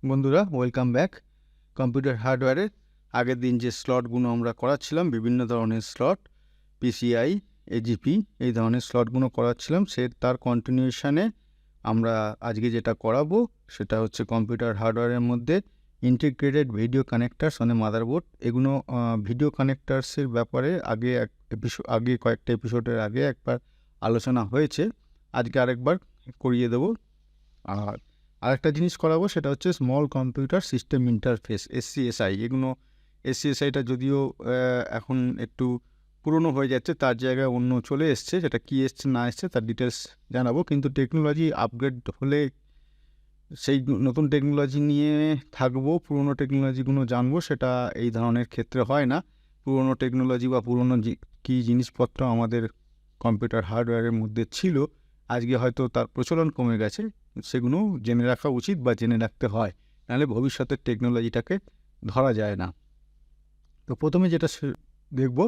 বন্ধুরা welcome back. Computer হার্ডওয়্যারের আগের দিন যে স্লটগুলো আমরা করাচ্ছিলাম, বিভিন্ন ধরনের স্লট, পিসিআই, এজিপি, এই ধরনের স্লটগুলো করাচ্ছিলাম, তার কন্টিনিউশনে আমরা আজকে যেটা করাবো সেটা হচ্ছে কম্পিউটার হার্ডওয়্যারের মধ্যে ইন্টিগ্রেটেড ভিডিও কানেক্টার্স মানে মাদারবোর্ড। এগুলো ভিডিও কানেক্টার্সের ব্যাপারে আগে কয়েকটা এপিসোডের আগে একবার আলোচনা হয়েছে, আজকে আরেকবার করিয়ে দেবো। আর আরেকটা জিনিস করাবো সেটা হচ্ছে স্মল কম্পিউটার সিস্টেম ইন্টারফেস, এসসিএসআই। এগুলো এসসিএসআইটা যদিও এখন একটু পুরনো হয়ে যাচ্ছে, তার জায়গায় অন্য চলে এসছে, সেটা কী এসছে না এসছে তার ডিটেলস জানাবো। কিন্তু টেকনোলজি আপগ্রেড হলে সেই নতুন টেকনোলজি নিয়ে থাকবো, পুরনো টেকনোলজিগুলো জানবো, সেটা এই ধরনের ক্ষেত্রে হয় না। পুরনো টেকনোলজি বা পুরনো কী জিনিসপত্র আমাদের কম্পিউটার হার্ডওয়্যারের মধ্যে ছিল, আজকে হয়তো তার প্রচলন কমে গেছে, সেগুলো জেনে রাখা উচিত বা জেনে রাখতে হয়, নাহলে ভবিষ্যতের টেকনোলজিটাকে ধরা যায় না। তো প্রথমে যেটা দেখব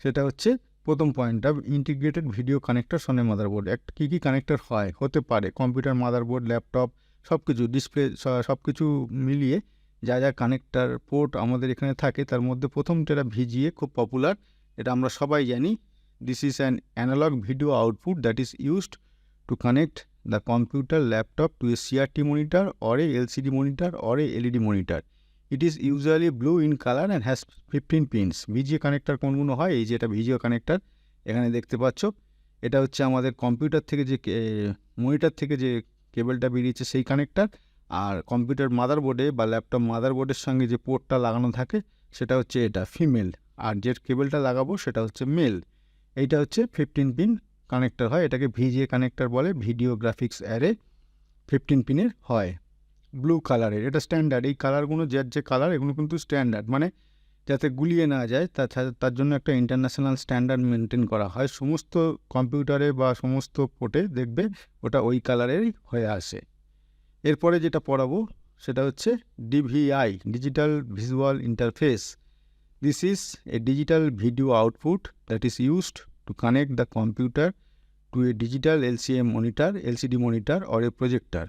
সেটা হচ্ছে প্রথম পয়েন্টটা, integrated video connector on a motherboard. কী কী কানেক্টর হতে পারে কম্পিউটার, মাদারবোর্ড, ল্যাপটপ, সব কিছু ডিসপ্লে, সব কিছু মিলিয়ে যা যা কানেক্টার পোর্ট আমাদের এখানে থাকে, তার মধ্যে প্রথমটা ভিজিএ, খুব পপুলার, এটা আমরা সবাই জানি। This is an analogue video output that is used to connect the computer laptop to a CRT monitor or a LCD monitor or a LED monitor. It is usually blue in color and has 15 pins. ভিজিও connector কোনগুলো হয়? এই যে এটা ভিজিও connector এখানে দেখতে পাচ্ছ, এটা হচ্ছে আমাদের কম্পিউটার থেকে যে মনিটর থেকে যে কেবলটা বেরিয়েছে সেই কানেক্টার, আর কম্পিউটার মাদারবোর্ডে বা ল্যাপটপ মাদারবোর্ডের সঙ্গে যে পোর্টটা লাগানো থাকে সেটা হচ্ছে এটা ফিমেল, আর যে কেবলটা লাগাবো সেটা হচ্ছে মেল। এইটা হচ্ছে 15 পিন কানেক্টার হয়, এটাকে ভিজিএ কানেক্টার বলে। ভিডিও গ্রাফিক্স অ্যারে 15 পিনের হয়, ব্লু কালারের, এটা স্ট্যান্ডার্ড। এই কালারগুলো যার যে কালার, এগুলো কিন্তু স্ট্যান্ডার্ড, মানে যাতে গুলিয়ে না যায় তার জন্য একটা ইন্টারন্যাশনাল স্ট্যান্ডার্ড মেনটেন করা হয়। সমস্ত কম্পিউটারে বা সমস্ত পোর্টে দেখবে ওটা ওই কালারেরই হয়ে আসে। এরপরে যেটা পড়াবো সেটা হচ্ছে DVI, digital visual interface. This is a digital video output that is used to connect the computer to a digital LCD monitor or a projector.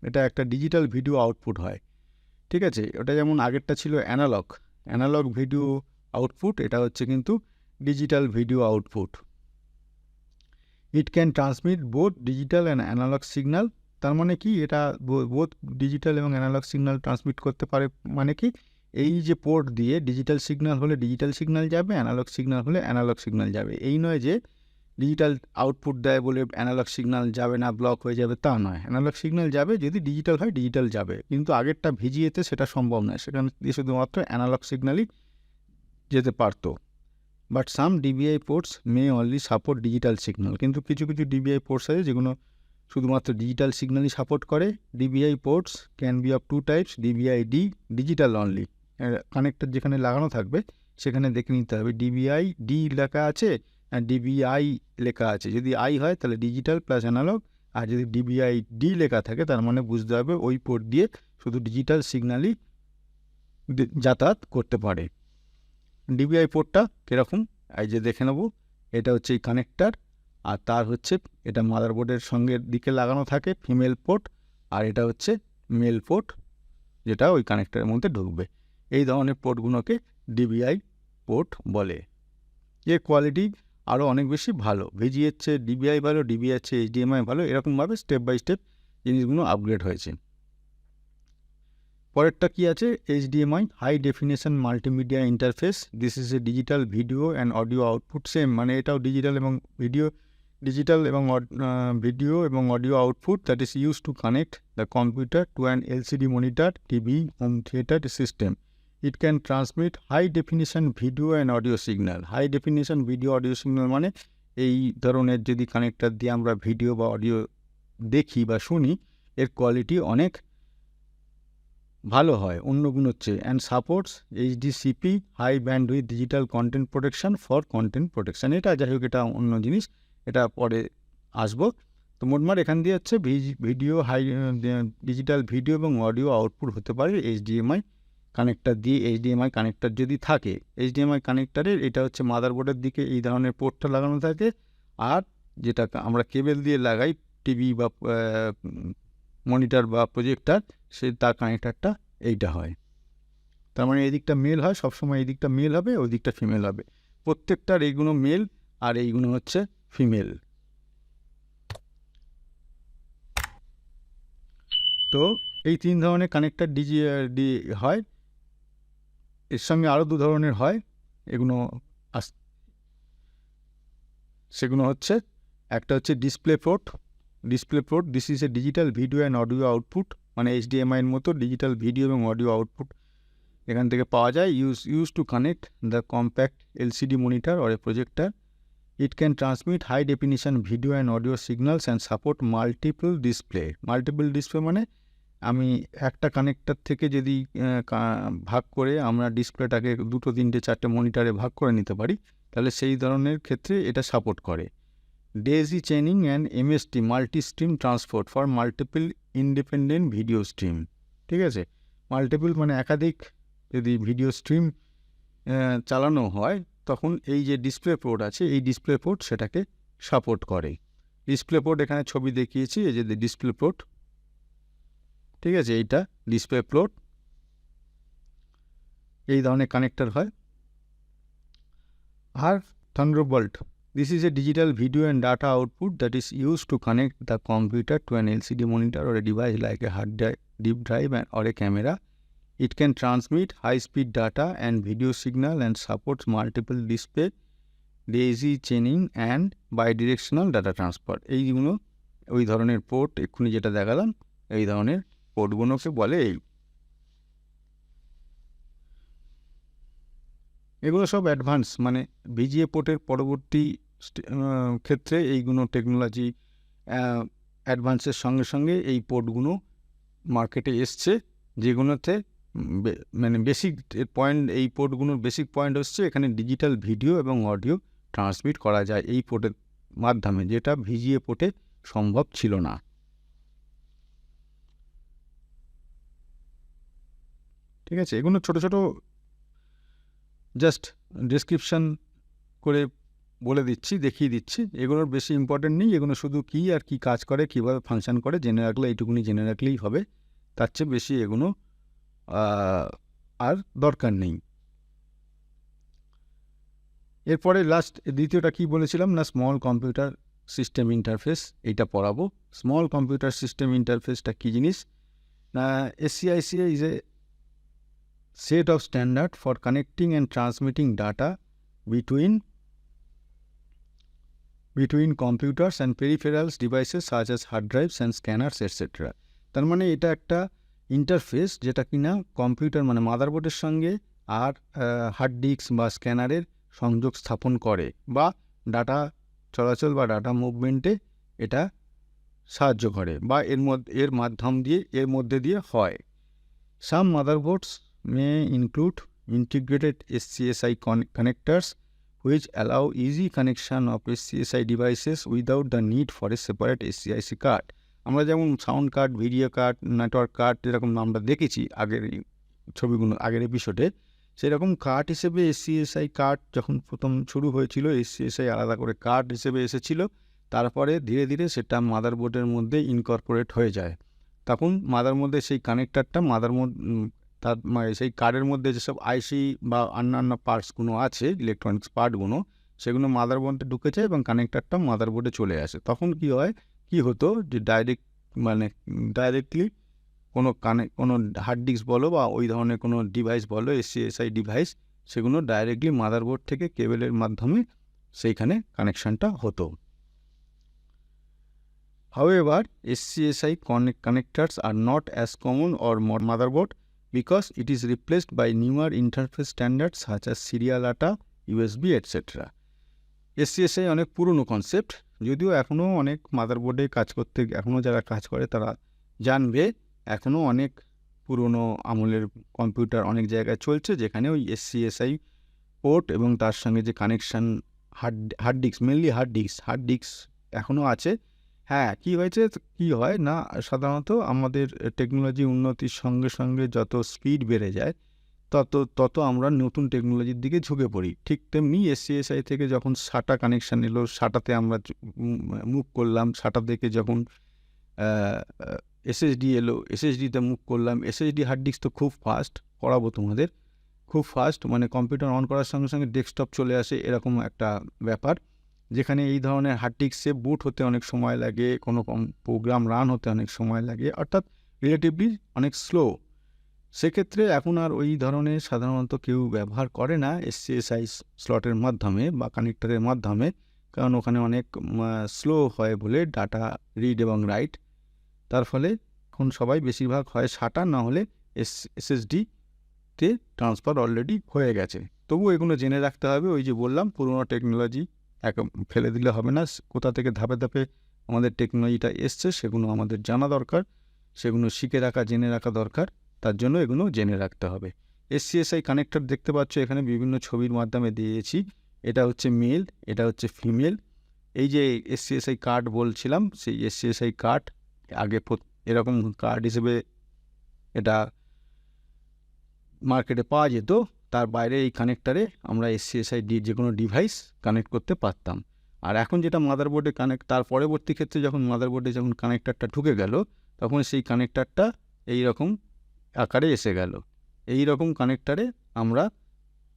এটা একটা ডিজিটাল ভিডিও আউটপুট হয়, ঠিক আছে। ওটা যেমন আগেরটা ছিল অ্যানালগ ভিডিও আউটপুট, এটা হচ্ছে কিন্তু digital video output. It can transmit both digital and analogue signal. তার মানে কি, এটা বোথ ডিজিটাল এবং অ্যানালগ সিগন্যাল ট্রান্সমিট করতে পারে। মানে কি, এই যে পোর্ট দিয়ে ডিজিটাল সিগন্যাল হলে ডিজিটাল সিগন্যাল যাবে, অ্যানালগ সিগন্যাল হলে অ্যানালগ সিগন্যাল যাবে। এই নয় যে ডিজিটাল আউটপুট দেয় বলে অ্যানালগ সিগন্যাল যাবে না, ব্লক হয়ে যাবে, তা নয়। অ্যানালগ সিগন্যাল যাবে, যদি ডিজিটাল হয় ডিজিটাল যাবে, কিন্তু আগেরটা ভিজিএতে সেটা সম্ভব নয়, সেখানে দিয়ে শুধুমাত্র অ্যানালগ সিগন্যালই যেতে পারতো। But some DVI ports may only support digital signal. কিন্তু কিছু কিছু ডিবিআই পোর্টস আছে যেগুলো শুধুমাত্র ডিজিটাল সিগন্যালই সাপোর্ট করে। DVI ports can be of two types, DVI D, digital only. Connector যেখানে লাগানো থাকবে সেখানে দেখে নিতে হবে ডিবিআই ডি লেখা আছে আর ডিবিআই লেখা আছে। যদি আই হয় তাহলে ডিজিটাল প্লাস অ্যানালগ, আর যদি ডিবিআই ডি লেখা থাকে তার মানে বুঝতে হবে ওই পোর্ট দিয়ে শুধু ডিজিটাল সিগন্যালই যাতায়াত করতে পারে। ডিবিআই পোর্টটা কীরকম, এই যে দেখে নেব। এটা হচ্ছে এই কানেক্টার, আর তার হচ্ছে এটা মাদারবোর্ডের সঙ্গে দিকে লাগানো থাকে ফিমেল পোর্ট, আর এটা হচ্ছে মেল পোর্ট যেটা ওই কানেক্টারের মধ্যে ঢুকবে। এই ধরনের পোর্টগুলোকে ডিবিআই পোর্ট বলে। এর কোয়ালিটি আরও অনেক বেশি ভালো, ভিজিএর চেয়ে ডিবিআই ভালো, ডিবিআই চেয়ে এইচডিএমআই ভালো, এরকমভাবে স্টেপ বাই স্টেপ জিনিসগুলো আপগ্রেড হয়েছে। পরেরটা কি আছে, HDMI, high definition multimedia interface. This is a digital video and audio output. Same, মানে এটাও ডিজিটাল এবং ভিডিও এবং audio output that is use to connect the computer to an LCD monitor, TV, home theatre system. It can transmit high definition video and audio signal. High definition video audio signal মানে এই ধরনের যদি connector দিয়ে আমরা video বা audio দেখি বা শুনি, এর কোয়ালিটি অনেক ভালো হয় অন্যগুলোর চেয়ে। And supports HDCP, high bandwidth digital content protection for content protection. এটা যাই হোক, এটা অন্য জিনিস, এটা পরে আসবো। তো মোটমাট এখান দিয়ে হচ্ছে ভিডিও ডিজিটাল ভিডিও এবং অডিও আউটপুট হতে পারে এইচডিএমআই কানেক্টার দিয়ে। এইচডিএমআই কানেক্টার যদি থাকে, এইচডিএমআই কানেক্টারের এটা হচ্ছে মাদারবোর্ডের দিকে এই ধরনের পোর্টটা লাগানো থাকে, আর যেটা আমরা কেবল দিয়ে লাগাই টিভি বা মনিটর বা প্রজেক্টার, তার কানেক্টারটা এইটা হয়। তার মানে এই দিকটা মেল হয়, সবসময় এই দিকটা মেল হবে, ওই দিকটা ফিমেল হবে। প্রত্যেকটার এইগুলো মেল আর এইগুলো হচ্ছে ফিমেল। তো এই 3 ধরনের কানেক্টার হয়। এর সঙ্গে আরও 2 ধরনের হয়, এগুলো সেগুলো হচ্ছে, একটা হচ্ছে display port. This is a digital video and audio output, মানে HDMI-এর মতো ডিজিটাল ভিডিও এবং অডিও আউটপুট এখান থেকে পাওয়া যায়। Use to connect the compact LCD monitor or a projector. It can transmit high definition video and audio signals and support multiple display. মানে আমি একটা কানেক্টার থেকে যদি ভাগ করে আমরা ডিসপ্লেটাকে 2, 3, 4 মনিটরে ভাগ করে নিতে পারি, তাহলে সেই ধরনের ক্ষেত্রে এটা সাপোর্ট করে। Daisy chaining and MST multi stream transport for multiple independent video stream. ঠিক আছে, মাল্টিপল মানে একাধিক যদি ভিডিও স্ট্রিম চালানো হয়, তখন এই যে ডিসপ্লে পোর্ট আছে, এই ডিসপ্লে পোর্ট সেটাকে সাপোর্ট করে। ডিসপ্লে পোর্ট এখানে ছবি দেখিয়েছি, এই যে ডিসপ্লে পোর্ট, ঠিক আছে, এইটা ডিসপ্লে পোর্ট, এই ধরনের কানেক্টর হয়। আর Thunderbolt, this is a digital video and data output that is use to connect the computer to an LCD monitor or a device like a hard drive or a camera. It can transmit high-speed data and video signal and supports multiple display, daisy chaining and bidirectional data transfer. এইগুলো ওই ধরনের port, এক্ষুনি যেটা দেখালাম এই ধরনের পোর্টগুলোকে বলে। এগুলো সব অ্যাডভান্স, মানে VGA পোর্টের পরবর্তী ক্ষেত্রে এইগুলো টেকনোলজি অ্যাডভান্সের সঙ্গে সঙ্গে এই পোর্টগুলো মার্কেটে এসছে, যেগুলোতে মানে বেসিক পয়েন্ট, এই পোর্টগুলোর বেসিক পয়েন্ট হচ্ছে এখানে ডিজিটাল ভিডিও এবং অডিও ট্রান্সমিট করা যায় এই পোর্টের মাধ্যমে, যেটা VGA পোর্টে সম্ভব ছিল না। ঠিক আছে, এগুলো ছোট ছোট জাস্ট ডেসক্রিপশন করে বলে দিচ্ছি, দেখিয়ে দিচ্ছি, এগুলোর বেশি ইম্পর্টেন্ট নেই। এগুলো শুধু কী আর কি কাজ করে, কীভাবে ফাংশন করে জেনে রাখলে, এইটুকুনি জেনে রাখলেই হবে, তার চেয়ে বেশি এগুলো আর দরকার নেই। এরপরে দ্বিতীয়টা কি বলেছিলাম না, স্মল কম্পিউটার সিস্টেম ইন্টারফেস, এইটা পড়াবো। স্মল কম্পিউটার সিস্টেম ইন্টারফেসটা কী জিনিস না, SCICA is a set of standard for connecting and transmitting data between computers and peripherals devices such as hard drives and scanners etc. তার মানে এটা একটা ইন্টারফেস যেটা কিনা কম্পিউটার মানে মাদারবোর্ডের সঙ্গে আর হার্ড ডিস্ক বা স্ক্যানারের সংযোগ স্থাপন করে, বা ডাটা চলাচল বা ডাটা মুভমেন্টে এটা সাহায্য করে, বা এর মধ্যে দিয়ে হয়। Some motherboards may include integrated SCSI connectors which allow easy connection of SCSI devices without the need for a separate SCIC card. আমরা যেমন sound card, video card, network card যেরকম আমরা দেখেছি আগের ছবিগুলো, আগের এপিসোডে, সেরকম কার্ড হিসেবে SCSI কার্ড যখন প্রথম শুরু হয়েছিল, SCSI আলাদা করে কার্ড হিসেবে এসেছিল, তারপরে ধীরে ধীরে সেটা মাদারবোর্ডের মধ্যে ইনকর্পোরেট হয়ে যায়। তখন মধ্যে সেই কানেক্টারটা তার সেই কার্ডের মধ্যে যেসব IC বা অন্যান্য পার্টসগুলো আছে, ইলেকট্রনিক্স পার্টগুলো, সেগুলো মাদারবোর্ডে ঢুকেছে এবং কানেক্টারটা মাদারবোর্ডে চলে আসে। তখন কি হতো যে ডাইরেক্টলি কোনো হার্ড ডিস্ক বলো বা ওই ধরনের কোনো ডিভাইস বলো, SCSI ডিভাইস, সেগুলো ডাইরেক্টলি মাদারবোর্ড থেকে কেবলের মাধ্যমে সেইখানে কানেকশানটা হতো। However, SCSI connectors are not as common on motherboard because it is replaced by newer interface standards such as serial ATA, USB, etc. SCSI অনেক পুরনো কনসেপ্ট, যদিও এখনও অনেক মাদারবোর্ডে এখনও যারা কাজ করে তারা জানবে, এখনও অনেক পুরনো আমলের কম্পিউটার অনেক জায়গায় চলছে যেখানে ওই SCSI পোর্ট এবং তার সঙ্গে যে connection hard disk, mainly hard disk এখনও আছে। হ্যাঁ, কি হয় না, সাধারণত আমাদের টেকনোলজি উন্নতির সঙ্গে সঙ্গে যত স্পিড বেড়ে যায় তত আমরা নতুন টেকনোলজির দিকে ঝুঁকে পড়ি। ঠিক তেমনি SCSI থেকে যখন SATA কানেকশান এলো, SATAতে আমরা মুভ করলাম, SATA থেকে যখন এসএসডি এলো, এসএসডিতে মুভ করলাম। এসএসডি হার্ড ডিস্ক তো খুব ফাস্ট, করাবো তোমাদের, খুব ফাস্ট, মানে কম্পিউটার অন করার সঙ্গে সঙ্গে ডেস্কটপ চলে আসে, এরকম একটা ব্যাপার। যেখানে এই ধরনের হার্ড ডিস্কে বুট হতে অনেক সময় লাগে, কোনো প্রোগ্রাম রান হতে অনেক সময় লাগে, অর্থাৎ রিলেটিভলি অনেক স্লো। সেক্ষেত্রে এখন আর ওই ধরনের সাধারণত কেউ ব্যবহার করে না এসসিএসআই স্লটের মাধ্যমে বা কানেক্টরের মাধ্যমে, কারণ ওখানে অনেক স্লো হয় বলে ডাটা রিড এবং রাইট। তার ফলে এখন সবাই বেশিরভাগ হয় SATA, না হলে এসএসডিতে ট্রান্সফার অলরেডি হয়ে গেছে। তবু এগুলো জেনে রাখতে হবে, ওই যে বললাম পুরোনো টেকনোলজি ফেলে দিলে হবে না। কোথা থেকে ধাপে ধাপে আমাদের টেকনোলজিটা এসছে সেগুলো আমাদের জানা দরকার, সেগুলো শিখে রাখা, জেনে রাখা দরকার। তার জন্য এগুলো জেনে রাখতে হবে। এসসিএসআই কানেক্টর দেখতে পাচ্ছ এখানে বিভিন্ন ছবির মাধ্যমে দিয়েছি। এটা হচ্ছে মেল, এটা হচ্ছে ফিমেল। এই যে এসসিএসআই কার্ড বলছিলাম, সেই এসসিএসআই কার্ড আগে এরকম কার্ড হিসেবে এটা মার্কেটে পাওয়া যেত। তার বাইরে এই কানেক্টারে আমরা এসসিএসআই যে কোনো ডিভাইস কানেক্ট করতে পারতাম। আর এখন যেটা মাদারবোর্ডে কানেক্ট, তার পরবর্তী ক্ষেত্রে যখন মাদারবোর্ডে যখন কানেক্টারটা ঢুকে গেল, তখন সেই কানেক্টারটা এই রকম আকারে এসে গেল। এই রকম কানেক্টারে আমরা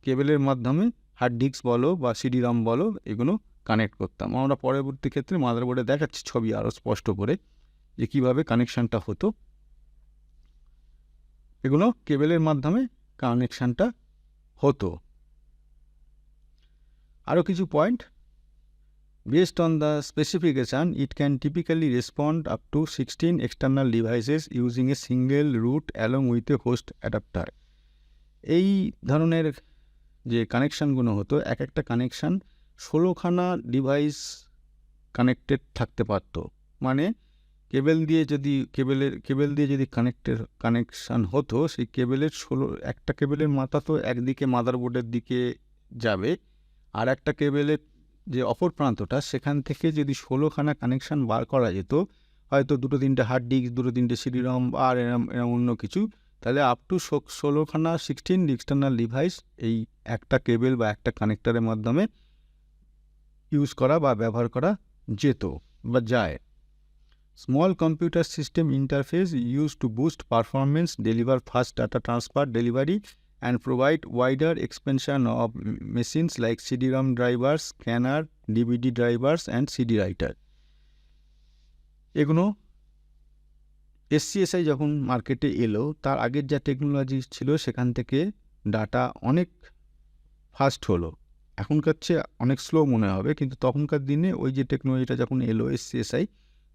কেবেলের মাধ্যমে হার্ড ডিস্ক বলো বা সিডি রম বলো এগুলো কানেক্ট করতাম। আমরা পরবর্তী ক্ষেত্রে মাদারবোর্ডে দেখাচ্ছি ছবি আরও স্পষ্ট করে যে কীভাবে কানেকশানটা হতো। এগুলো কেবেলের মাধ্যমে কানেকশানটা হতো। আরও কিছু point, based on the specification it can typically respond up to 16 external devices using a single route along with a host adapter. এই ধরনের যে কানেকশানগুলো হতো, এক একটা কানেকশান 16খানা ডিভাইস কানেক্টেড থাকতে পারতো। মানে কেবেল দিয়ে যদি কানেকশান হতো, সেই কেবেলের একটা কেবেলের মাথা তো একদিকে মাদারবোর্ডের দিকে যাবে, আর একটা কেবেলের যে অপর প্রান্তটা সেখান থেকে যদি 16খানা কানেকশান বার করা যেত, হয়তো 2-3টে হার্ড ডিস্ক, 2-3টে সিডি রম আর এরম অন্য কিছু, তাহলে আপ টু 16খানা 16 এক্সটার্নাল ডিভাইস এই একটা কেবেল বা একটা কানেক্টারের মাধ্যমে ইউজ করা বা ব্যবহার করা যেত বা যায়। Small computer system interface used to boost performance, deliver fast data transfer delivery, and provide wider expansion of machines like CD-ROM drivers, scanner, DVD drivers, and CD writer. এগুলো এসসিএসআই যখন মার্কেটে এলো, তার আগের যা টেকনোলজি ছিল সেখান থেকে ডাটা অনেক ফাস্ট হলো। এখনকার চেয়ে অনেক স্লো মনে হবে, কিন্তু তখনকার দিনে ওই যে টেকনোলজিটা যখন এলো এসসিএসআই,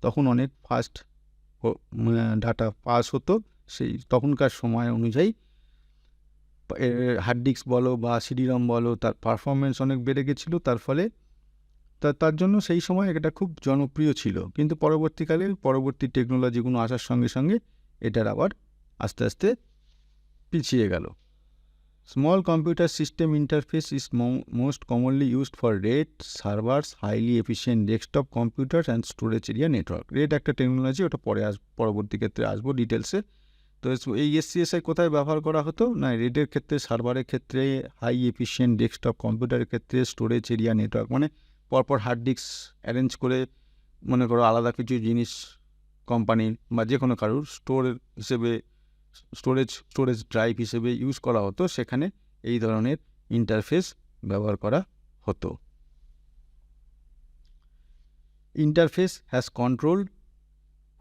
তখন অনেক ফাস্ট ডাটা পাস হতো। সেই তখনকার সময় অনুযায়ী হার্ড ডিস্ক বলো বা সিডি রম বলো, তার পারফরমেন্স অনেক বেড়ে গেছিলো। তার ফলে তার জন্য সেই সময় এটা খুব জনপ্রিয় ছিল। কিন্তু পরবর্তী টেকনোলজিগুলো আসার সঙ্গে সঙ্গে এটার আবার আস্তে আস্তে পিছিয়ে গেল। Small computer system interface is most commonly used for RAID servers, highly efficient desktop computers and storage area network. RAID একটা টেকনোলজি, ওটা পরবর্তী ক্ষেত্রে আসবো ডিটেলসে। তো এই এসসিএসআই কোথায় ব্যবহার করা হতো না, RAID-এর ক্ষেত্রে, সার্ভারের ক্ষেত্রে, হাই এফিশিয়েন্ট ডেস্কটপ কম্পিউটারের ক্ষেত্রে, স্টোরেজ এরিয়া নেটওয়ার্ক, মানে পরপর হার্ড ডিস্ক অ্যারেঞ্জ করে, মনে করো আলাদা কিছু জিনিস কোম্পানির বা যে কোনো কারোর স্টোরেজ ড্রাইভ হিসেবে ইউজ করা হতো, সেখানে এই ধরনের ইন্টারফেস ব্যবহার করা হতো। Interface has control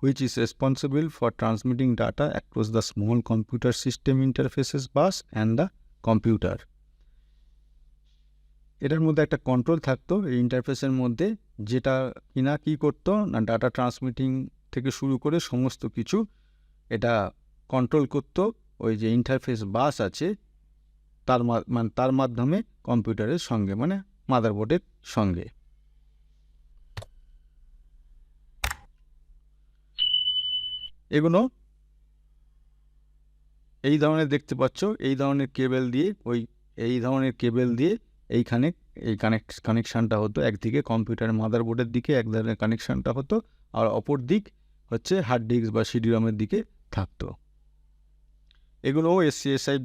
which is responsible for transmitting data across the small computer system interfaces bus and the computer. এটার মধ্যে একটা কন্ট্রোল থাকতো এই ইন্টারফেসের মধ্যে, যেটা কিনা কি করতো না, ডাটা ট্রান্সমিটিং থেকে শুরু করে সমস্ত কিছু এটা কন্ট্রোল করতো। ওই যে ইন্টারফেস বাস আছে তার মাধ্যমে কম্পিউটারের সঙ্গে, মানে মাদারবোর্ডের সঙ্গে। এগুলো এই ধরনের দেখতে পাচ্ছ, এই ধরনের কেবেল দিয়ে এইখানে এই কানেকশানটা হতো। একদিকে কম্পিউটারের মাদারবোর্ডের দিকে এক ধরনের কানেকশানটা হতো, আর অপর দিক হচ্ছে হার্ড ডিস্ক বা সিডি রমের দিকে থাকতো। এগুলো এসসিএসআই,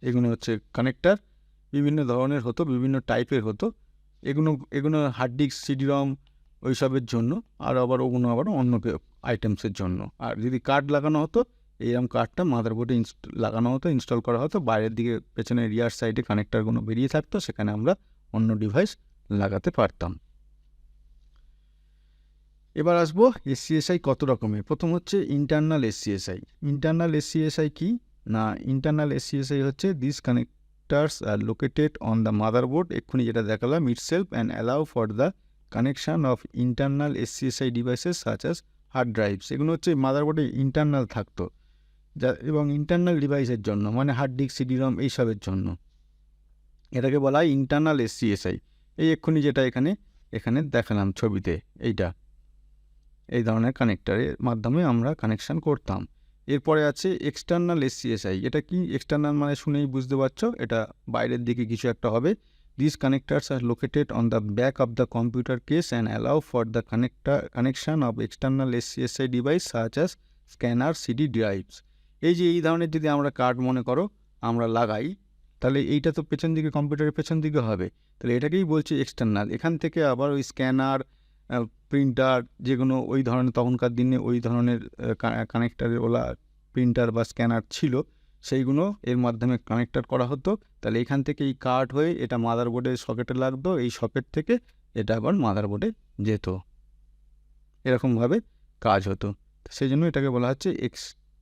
এগুলো হচ্ছে কানেক্টার, বিভিন্ন ধরনের হতো, বিভিন্ন টাইপের হতো। এগুলো হার্ড ডিস্ক, সিডি রম ওইসবের জন্য, আর আবার ওগুলো আবার অন্য আইটেমসের জন্য। আর যদি কার্ড লাগানো হতো, এইরকম কার্ডটা মাদারবোর্ডে লাগানো হতো, ইনস্টল করা হতো, বাইরের দিকে পেছনে রিয়ার সাইডে কানেক্টারগুলো বেরিয়ে থাকতো, সেখানে আমরা অন্য ডিভাইস লাগাতে পারতাম। এবার আসবো এসসিএসআই কত রকমের। প্রথম হচ্ছে ইন্টারনাল এসসিএসআই। ইন্টারনাল এসসিএসআই কি না, ইন্টারনাল এসসিএসআই হচ্ছে this connectors are located on the motherboard, এক্ষুনি যেটা দেখালাম, itself and allow for the connection of internal এসসিএসআই devices such as hard drives. এগুলো হচ্ছে মাদারবোর্ডে ইন্টারনাল থাকতো এবং ইন্টারনাল ডিভাইসের জন্য, মানে হার্ড ডিস্ক, সিডি-রম এইসবের জন্য। এটাকে বলা হয় ইন্টারনাল এসসিএসআই। এই এক্ষুনি যেটা এখানে দেখালাম ছবিতে, এই ধরনের কানেক্টারের মাধ্যমে আমরা কানেকশান করতাম। এরপরে আছে এক্সটার্নাল এসসিএসআই। এটা কি? এক্সটার্নাল মানে শুনেই বুঝতে পারছো, এটা বাইরের দিকে কিছু একটা হবে। This connectors are located on the back of the computer case and allow for the connection of external এসসিএসআই device such as scanner, CD drives. এই ধরনের যদি আমরা কার্ড মনে করো আমরা লাগাই, তাহলে এইটা তো পেছন দিকে, কম্পিউটারের পেছন দিকে হবে, তাহলে এটাকেই বলছে এক্সটার্নাল। এখান থেকে আবার ওই স্ক্যানার, প্রিন্টার, যেগুলো ওই ধরনের তখনকার দিনে ওই ধরনের কানেক্টারের ওলা প্রিন্টার বা স্ক্যানার ছিল, সেইগুলো এর মাধ্যমে কানেক্টার করা হতো। তাহলে এখান থেকে এই কার্ড হয়ে এটা মাদারবোর্ডের সকেটে লাগতো, এই সকেট থেকে এটা আবার মাদারবোর্ডে যেত, এরকমভাবে কাজ হতো। সেই জন্য এটাকে বলা হচ্ছে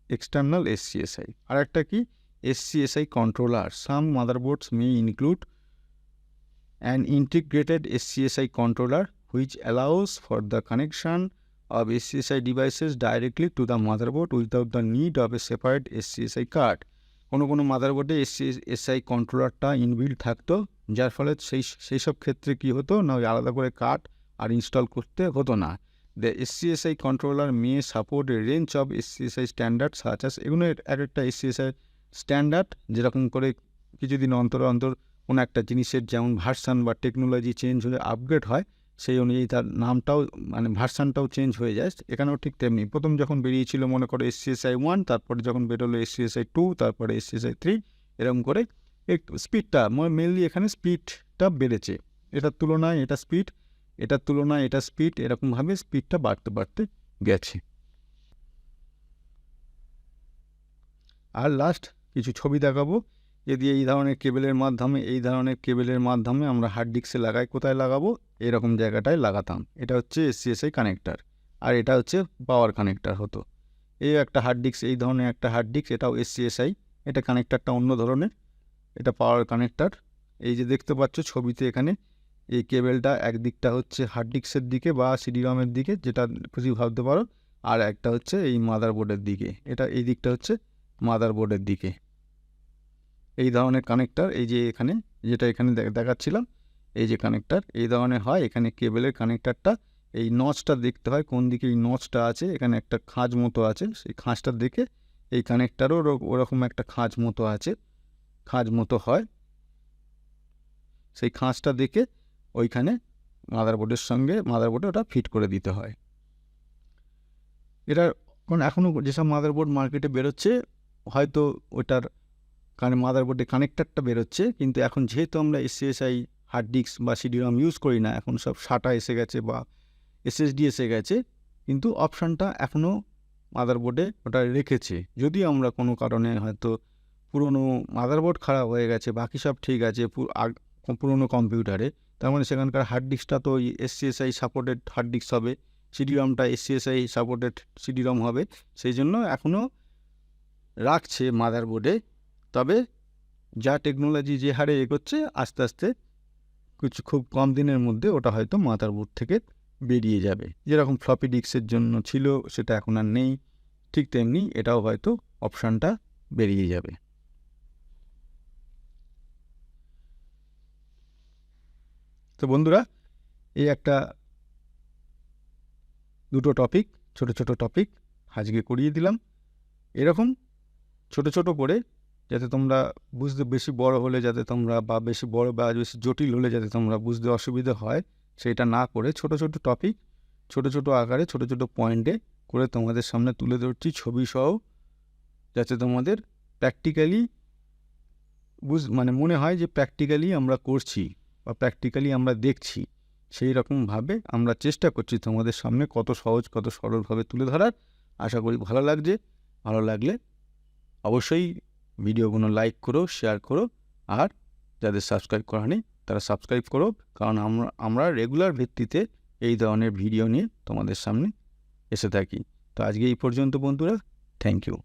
এক্সটার্নাল এসসিএসআই। আর একটা কি? SCSI controller. Some motherboards may include an integrated SCSI controller which allows for the connection of SCSI devices directly to the motherboard without the need of a separate SCSI card. কোনো মাদারবোর্ডে এসসিএসআই কন্ট্রোলারটা inbuilt থাকতো, যার ফলে সেই সব ক্ষেত্রে কী হতো না, ওই আলাদা করে কার্ড আর ইনস্টল করতে হতো না। The এসসিএসআই controller May support a range of এসসিএসআই standard such as, এগুলো এক একটা এসসিএসআই স্ট্যান্ডার্ড, যেরকম করে কিছুদিন অন্তর অন্তর কোনো একটা জিনিসের যেমন ভার্সান বা টেকনোলজি চেঞ্জ হয়ে আপগ্রেড হয়, সেই অনুযায়ী তার নামটাও, মানে ভার্সানটাও চেঞ্জ হয়ে যায়। এখানেও ঠিক তেমনি, প্রথম যখন বেরিয়েছিল মনে করো এসসিএসআই 1, তারপরে যখন বেরোলো এসসিএসআই 2, তারপরে এসসিএসআই 3, এরকম করে স্পিডটা, মেনলি এখানে স্পিডটা বেড়েছে, এটার তুলনায় এটা স্পিড, এটার তুলনায় এটা স্পিড, এরকমভাবে স্পিডটা বাড়তে গেছে। আর লাস্ট কিছু ছবি দেখাবো, যদি এই ধরনের কেবেলের মাধ্যমে আমরা হার্ড ডিস্কে লাগাই, কোথায় লাগাবো? এরকম জায়গাটায় লাগাতাম। এটা হচ্ছে এসসিএসআই কানেক্টার, আর এটা হচ্ছে পাওয়ার কানেক্টার হতো। এই একটা হার্ড ডিস্ক, এই ধরনের একটা হার্ড ডিস্ক, এটাও এসসিএসআই, এটা কানেক্টারটা অন্য ধরনের, এটা পাওয়ার কানেক্টার। এই যে দেখতে পাচ্ছ ছবিতে এখানে, এই কেবেলটা একদিকটা হচ্ছে হার্ড ডিস্কের দিকে বা সিডি-রমের দিকে, যেটা খুশি ভাবতে পারো, আর একটা হচ্ছে এই মাদারবোর্ডের দিকে, এটা এই দিকটা হচ্ছে মাদারবোর্ডের দিকে। এই ধরনের কানেক্টার, এই যে এখানে যেটা এখানে দেখাচ্ছিলাম, এই যে কানেক্টার এই ধরনের হয়। এখানে কেবেলের কানেক্টারটা, এই নচটা দেখতে হয় কোন দিকে এই নচটা আছে, এখানে একটা খাঁজ মতো আছে, সেই খাঁজটা দেখে এই কানেক্টারও ওরকম একটা খাঁজ মতো হয়, সেই খাঁজটা দেখে ওইখানে মাদারবোর্ডে ওটা ফিট করে দিতে হয়। এটা এখনও যেসব মাদারবোর্ড মার্কেটে বেরোচ্ছে, হয়তো ওটার মাদারবোর্ডে কানেক্টারটা বেরোচ্ছে, কিন্তু এখন যেহেতু আমরা এসসিএসআই হার্ড ডিস্ক বা সিডি-রম ইউজ করি না, এখন সব SATA এসে গেছে বা এসএসডি এসে গেছে, কিন্তু অপশানটা এখনও মাদারবোর্ডে ওটা রেখেছে। যদি আমরা কোনো কারণে হয়তো পুরনো মাদারবোর্ড খারাপ হয়ে গেছে, বাকি সব ঠিক আছে পুরনো কম্পিউটারে, তার মানে সেখানকার হার্ড ডিস্কটা তো ওই এসসিএসআই সাপোর্টেড হার্ড ডিস্ক হবে, সিডি-রমটা এসসিএসআই সাপোর্টেড সিডি-রম হবে, সেই জন্য এখনও রাখছে মাদারবোর্ডে। তবে যা টেকনোলজি যে হারে এগোচ্ছে, আস্তে আস্তে খুব কম দিনের মধ্যে ওটা হয়তো মাদারবোর্ড থেকে বেরিয়ে যাবে। যেরকম ফ্লপি ডিস্কের জন্য ছিল, সেটা এখন আর নেই, ঠিক তেমনি এটাও হয়তো অপশানটা বেরিয়ে যাবে। তো বন্ধুরা, এই একটা দুটো টপিক, ছোট টপিক আজকে করিয়ে দিলাম। এরকম ছোট করে, যাতে তোমরা বুঝতে, বেশি বড় হলে যাতে তোমরা, বা বেশি বড় বা বেশি জটিল হলে যাতে তোমরা বুঝতে অসুবিধা হয়, সেটা না করে ছোট টপিক, ছোট আকারে, ছোট পয়েন্টে করে তোমাদের সামনে তুলে ধরছি, ছবি সহ, যাতে তোমাদের প্র্যাকটিক্যালি মনে হয় যে প্র্যাকটিক্যালি আমরা করছি বা প্র্যাকটিক্যালি আমরা দেখছি, সেই রকমভাবে আমরা চেষ্টা করছি তোমাদের সামনে কত সহজ কত সরলভাবে তুলে ধরার। আশা করি ভালো লাগছে। ভালো লাগলে অবশ্যই ভিডিওগুলো লাইক করো, শেয়ার করো, আর যাদের সাবস্ক্রাইব করা নেই তারা সাবস্ক্রাইব করো, কারণ আমরা রেগুলার ভিত্তিতে এই ধরনের ভিডিও নিয়ে তোমাদের সামনে এসে থাকি। তো আজকে এই পর্যন্ত বন্ধুরা, থ্যাংক ইউ।